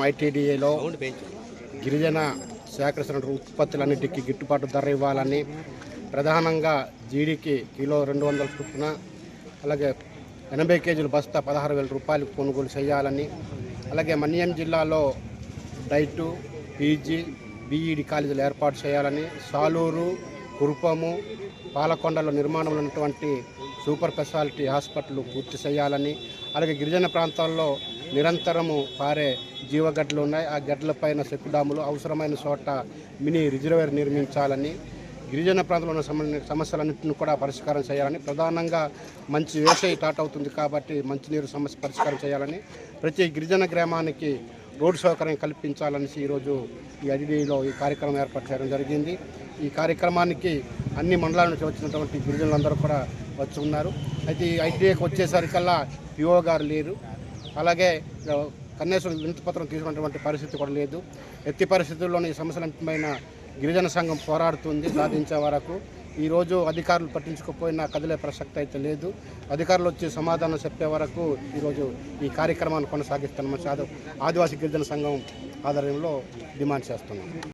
ఐటీడీఏలో గిరిజన సేకరిస్తున్న ఉత్పత్తులన్నిటికీ గిట్టుబాటు ధర ఇవ్వాలని ప్రధానంగా జీడికి కిలో 200 చొప్పున, అలాగే 80 కేజీల బస్తా 16,000 రూపాయలకు కొనుగోలు చేయాలని, అలాగే మన్యం జిల్లాలో డైటు, పీజీ, బీఈడి కాలేజీలు ఏర్పాటు చేయాలని, సాలూరు, కురుపము, పాలకొండలో నిర్మాణంలో ఉన్నటువంటి సూపర్ స్పెషాలిటీ హాస్పిటల్ పూర్తి చేయాలని, అలాగే గిరిజన ప్రాంతాల్లో నిరంతరము పారే జీవగడ్డలు ఉన్నాయి. ఆ గడ్డలపైన చెక్కు డాములు, అవసరమైన చోట మినీ రిజర్వేర్ నిర్మించాలని, గిరిజన ప్రాంతంలో ఉన్న సమస్యలన్నింటినీ కూడా పరిష్కారం చేయాలని, ప్రధానంగా మంచి వేసవి స్టార్ట్ అవుతుంది కాబట్టి మంచినీరు సమస్య పరిష్కారం చేయాలని, ప్రతి గిరిజన గ్రామానికి రోడ్డు సౌకర్యం కల్పించాలని ఈరోజు ఈ ఐటీడీలో ఈ కార్యక్రమం ఏర్పాటు చేయడం జరిగింది. ఈ కార్యక్రమానికి అన్ని మండలాల నుంచి వచ్చినటువంటి గిరిజనులందరూ కూడా వచ్చి ఉన్నారు. అయితే ఈ ఐటీడీకి వచ్చేసరికల్లా పిఓ గారు లేరు, అలాగే కనీసం వినతిపత్రం తీసుకున్నటువంటి పరిస్థితి కూడా లేదు. ఎత్తి పరిస్థితుల్లోని ఈ సమస్యలన్నిటిపైన గిరిజన సంఘం పోరాడుతుంది సాధించే వరకు. ఈరోజు అధికారులు పట్టించుకోకపోయినా కదిలే ప్రసక్తి అయితే లేదు. అధికారులు వచ్చి సమాధానం చెప్పే వరకు ఈరోజు ఈ కార్యక్రమాన్ని కొనసాగిస్తున్నాం. ఆదివాసీ గిరిజన సంఘం ఆధ్వర్యంలో డిమాండ్ చేస్తున్నాం.